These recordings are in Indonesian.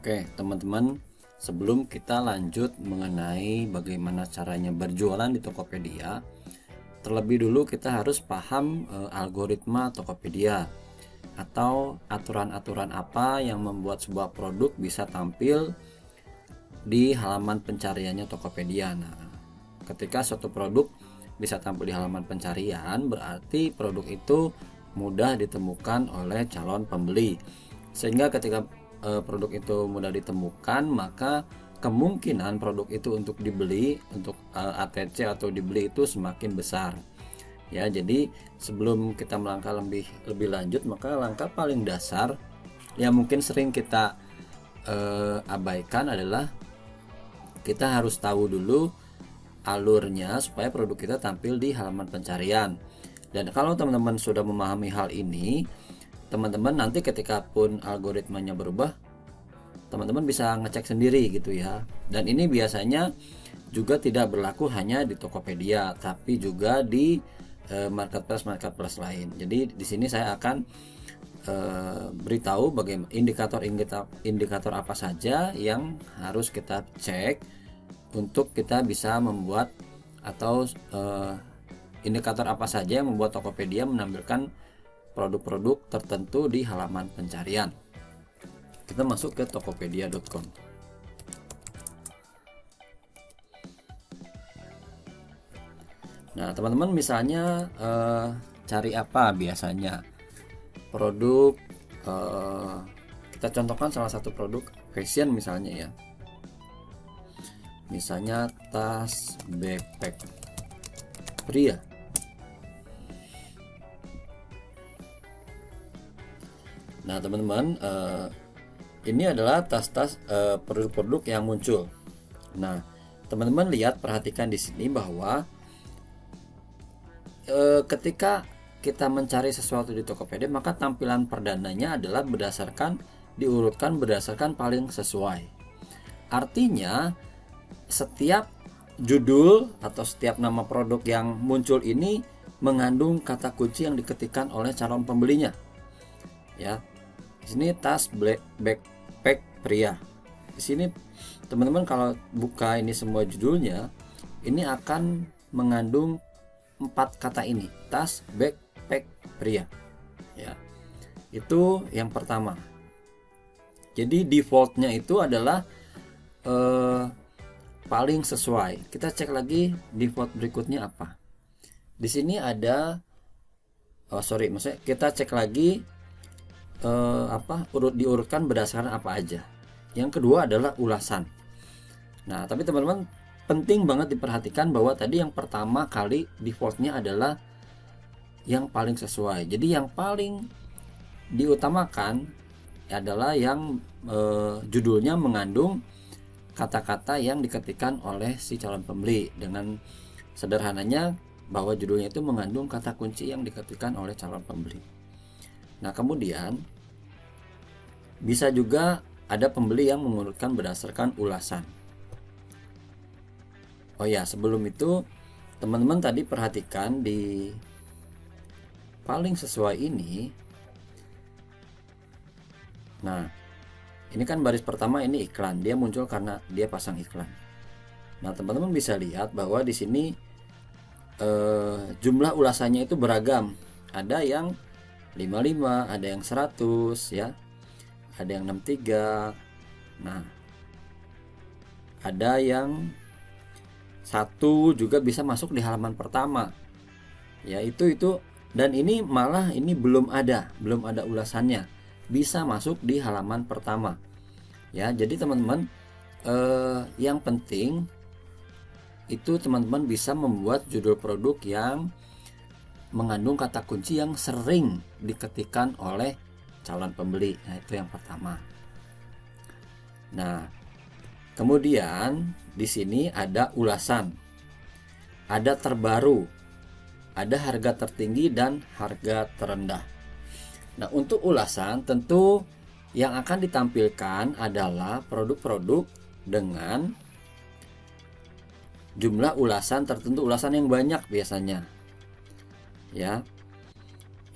Oke, teman-teman, sebelum kita lanjut mengenai bagaimana caranya berjualan di Tokopedia, terlebih dulu kita harus paham algoritma Tokopedia atau aturan-aturan apa yang membuat sebuah produk bisa tampil di halaman pencariannya Tokopedia. Nah, ketika suatu produk bisa tampil di halaman pencarian, berarti produk itu mudah ditemukan oleh calon pembeli. Sehingga ketika produk itu mudah ditemukan, maka kemungkinan produk itu untuk dibeli, untuk ATC atau dibeli itu semakin besar. Ya, jadi sebelum kita melangkah lebih lanjut, maka langkah paling dasar yang mungkin sering kita abaikan adalah kita harus tahu dulu alurnya supaya produk kita tampil di halaman pencarian. Dan kalau teman-teman sudah memahami hal ini, teman-teman nanti ketika pun algoritmanya berubah, teman-teman bisa ngecek sendiri gitu ya. Dan ini biasanya juga tidak berlaku hanya di Tokopedia, tapi juga di marketplace lain. Jadi di sini saya akan beritahu bagaimana indikator apa saja yang harus kita cek untuk kita bisa membuat atau indikator apa saja yang membuat Tokopedia menampilkan produk-produk tertentu di halaman pencarian. Kita masuk ke tokopedia.com. Nah, teman-teman misalnya cari apa biasanya? Produk kita contohkan salah satu produk fashion misalnya ya. Misalnya tas backpack pria. Nah, teman-teman, ini adalah tas-tas produk-produk yang muncul. Nah, teman-teman perhatikan di sini bahwa ketika kita mencari sesuatu di Tokopedia, maka tampilan perdananya adalah diurutkan berdasarkan paling sesuai. Artinya, setiap judul atau setiap nama produk yang muncul ini mengandung kata kunci yang diketikkan oleh calon pembelinya. Ya. Di sini tas backpack pria. Di sini teman-teman kalau buka ini semua judulnya, ini akan mengandung 4 kata ini, tas backpack pria. Ya. Itu yang pertama. Jadi defaultnya itu adalah paling sesuai. Kita cek lagi default berikutnya apa. Di sini ada maksudnya kita cek lagi diurutkan berdasarkan apa aja. Yang kedua adalah ulasan. Nah, tapi teman-teman penting banget diperhatikan bahwa tadi yang pertama kali defaultnya adalah yang paling sesuai. Jadi yang paling diutamakan adalah yang judulnya mengandung kata-kata yang diketikkan oleh si calon pembeli. Dengan sederhananya bahwa judulnya itu mengandung kata kunci yang diketikkan oleh calon pembeli. Nah, kemudian bisa juga ada pembeli yang mengurutkan berdasarkan ulasan. Oh ya, sebelum itu teman-teman tadi perhatikan di paling sesuai ini. Nah, ini kan baris pertama ini iklan, dia muncul karena dia pasang iklan. Nah, teman-teman bisa lihat bahwa di sini jumlah ulasannya itu beragam. Ada yang 55, ada yang 100 ya. Ada yang 63. Nah, ada yang 1 juga bisa masuk di halaman pertama. Ya, itu dan ini malah ini belum ada ulasannya. Bisa masuk di halaman pertama. Ya, jadi teman-teman yang penting itu teman-teman bisa membuat judul produk yang mengandung kata kunci yang sering diketikkan oleh calon pembeli. Nah, itu yang pertama. Nah, kemudian di sini ada ulasan, ada terbaru, ada harga tertinggi dan harga terendah. Nah, untuk ulasan tentu yang akan ditampilkan adalah produk-produk dengan jumlah ulasan tertentu, ulasan yang banyak biasanya. Ya,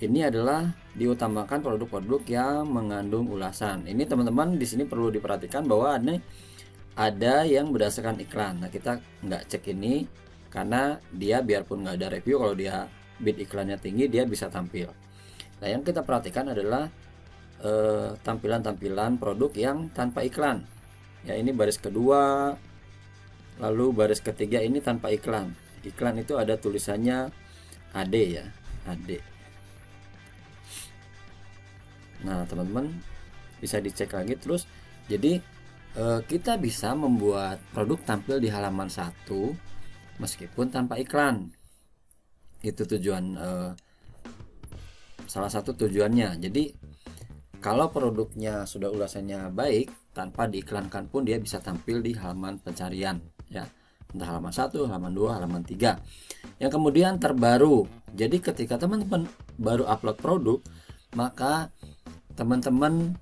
ini adalah diutamakan produk-produk yang mengandung ulasan. Ini teman-teman di sini perlu diperhatikan bahwa ada yang berdasarkan iklan. Nah, kita nggak cek ini karena dia biarpun nggak ada review, kalau dia bid iklannya tinggi dia bisa tampil. Nah, yang kita perhatikan adalah tampilan-tampilan produk yang tanpa iklan. Ya, ini baris kedua, lalu baris ketiga ini tanpa iklan. Iklan itu ada tulisannya AD ya, AD. Nah, teman-teman bisa dicek lagi terus. Jadi kita bisa membuat produk tampil di halaman 1 meskipun tanpa iklan. Itu tujuan, salah satu tujuannya. Jadi kalau produknya sudah ulasannya baik, tanpa diiklankan pun dia bisa tampil di halaman pencarian ya. Entah halaman 1, halaman 2, halaman 3. Yang kemudian terbaru. Jadi ketika teman-teman baru upload produk, maka teman-teman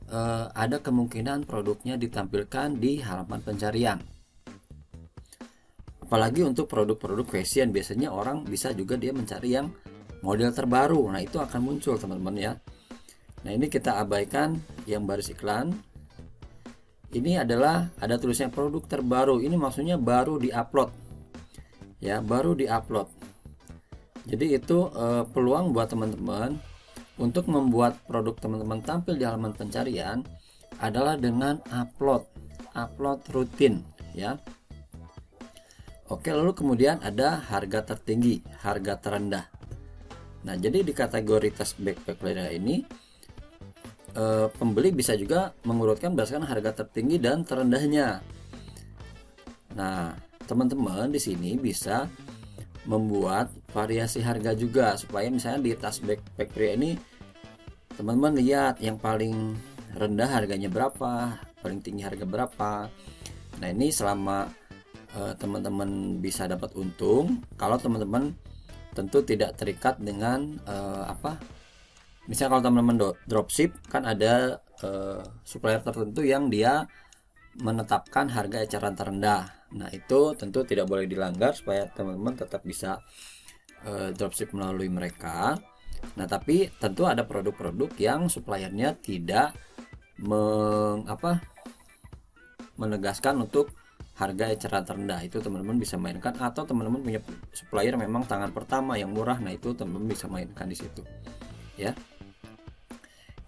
ada kemungkinan produknya ditampilkan di halaman pencarian. Apalagi untuk produk-produk fashion, biasanya orang bisa juga dia mencari yang model terbaru. Nah, itu akan muncul teman-teman ya. Nah, ini kita abaikan yang baris iklan. Ini adalah ada tulisnya produk terbaru. Ini maksudnya baru diupload. Ya, baru diupload. Jadi itu peluang buat teman-teman untuk membuat produk teman-teman tampil di halaman pencarian adalah dengan upload rutin ya. Oke, lalu kemudian ada harga tertinggi, harga terendah. Nah, jadi di kategori tas backpack leather ini pembeli bisa juga mengurutkan berdasarkan harga tertinggi dan terendahnya. Nah, teman-teman di sini bisa membuat variasi harga juga, supaya misalnya di tas backpack pria ini teman-teman lihat yang paling rendah harganya berapa, paling tinggi harga berapa. Nah, ini selama teman-teman bisa dapat untung, kalau teman-teman tentu tidak terikat dengan misalnya kalau teman-teman dropship kan ada supplier tertentu yang dia menetapkan harga eceran terendah. Nah, itu tentu tidak boleh dilanggar supaya teman-teman tetap bisa dropship melalui mereka. Nah, tapi tentu ada produk-produk yang suppliernya tidak menegaskan untuk harga eceran terendah. Itu teman-teman bisa mainkan, atau teman-teman punya supplier memang tangan pertama yang murah. Nah, itu teman-teman bisa mainkan di situ. Ya.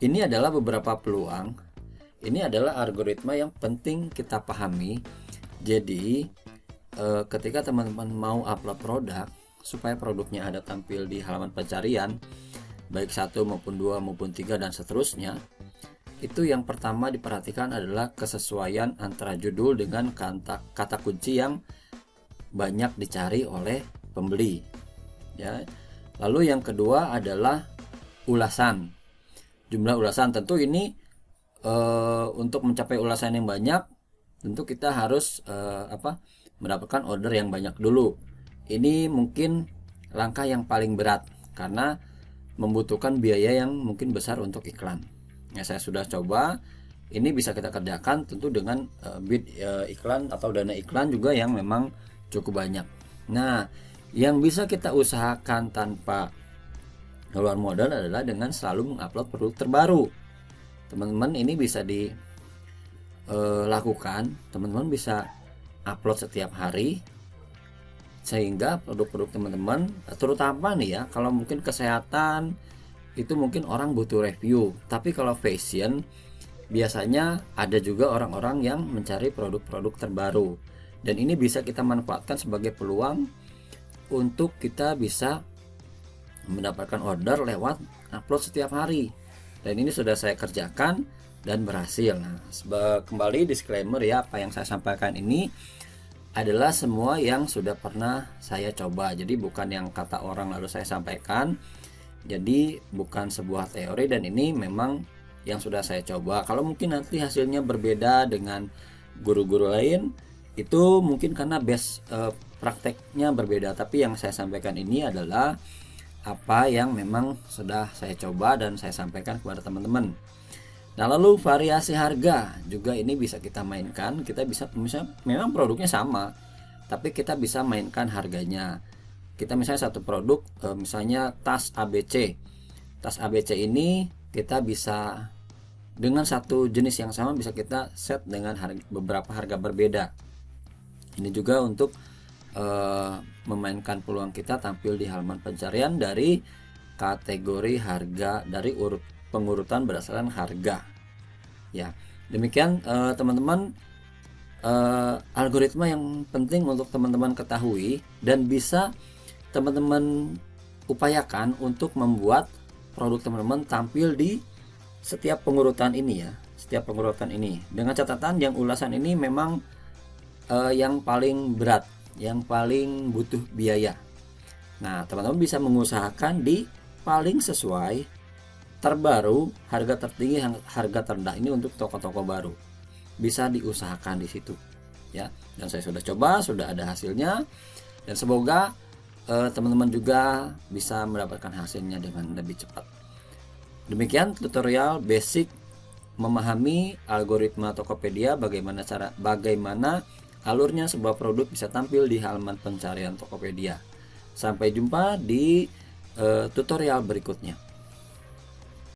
Ini adalah beberapa peluang. Ini adalah algoritma yang penting kita pahami. Jadi ketika teman-teman mau upload produk, supaya produknya ada tampil di halaman pencarian, baik 1 maupun 2 maupun 3 dan seterusnya, itu yang pertama diperhatikan adalah kesesuaian antara judul dengan kata kunci yang banyak dicari oleh pembeli ya. Lalu yang kedua adalah ulasan, jumlah ulasan. Tentu ini untuk mencapai ulasan yang banyak, tentu kita harus mendapatkan order yang banyak dulu. Ini mungkin langkah yang paling berat karena membutuhkan biaya yang mungkin besar untuk iklan. Ya, saya sudah coba. Ini bisa kita kerjakan tentu dengan bid iklan atau dana iklan juga yang memang cukup banyak. Nah, yang bisa kita usahakan tanpa keluar modal adalah dengan selalu mengupload produk terbaru. Teman-teman, ini bisa dilakukan. Teman-teman bisa upload setiap hari, sehingga produk-produk teman-teman, terutama nih ya, kalau mungkin kesehatan itu mungkin orang butuh review, tapi kalau fashion biasanya ada juga orang-orang yang mencari produk-produk terbaru, dan ini bisa kita manfaatkan sebagai peluang untuk kita bisa mendapatkan order lewat upload setiap hari. Dan ini sudah saya kerjakan dan berhasil. Nah, kembali disclaimer ya, apa yang saya sampaikan ini adalah semua yang sudah pernah saya coba. Jadi bukan yang kata orang lalu saya sampaikan. Jadi bukan sebuah teori, dan ini memang yang sudah saya coba. Kalau mungkin nanti hasilnya berbeda dengan guru-guru lain, itu mungkin karena base prakteknya berbeda. Tapi yang saya sampaikan ini adalah apa yang memang sudah saya coba dan saya sampaikan kepada teman-teman. Nah, lalu variasi harga juga ini bisa kita mainkan. Kita bisa, misalnya memang produknya sama, tapi kita bisa mainkan harganya. Kita misalnya satu produk, misalnya tas ABC, tas ABC ini kita bisa dengan satu jenis yang sama bisa kita set dengan beberapa harga berbeda. Ini juga untuk memainkan peluang kita tampil di halaman pencarian dari kategori harga, dari pengurutan berdasarkan harga. Ya, demikian teman-teman, algoritma yang penting untuk teman-teman ketahui dan bisa teman-teman upayakan untuk membuat produk teman-teman tampil di setiap pengurutan ini ya, setiap pengurutan ini. Dengan catatan yang ulasan ini memang yang paling berat, yang paling butuh biaya. Nah, teman-teman bisa mengusahakan di paling sesuai, terbaru, harga tertinggi, harga terendah ini untuk toko-toko baru. Bisa diusahakan di situ ya. Dan saya sudah coba, sudah ada hasilnya, dan semoga teman-teman juga bisa mendapatkan hasilnya dengan lebih cepat. Demikian tutorial basic memahami algoritma Tokopedia, bagaimana alurnya sebuah produk bisa tampil di halaman pencarian Tokopedia. Sampai jumpa di tutorial berikutnya.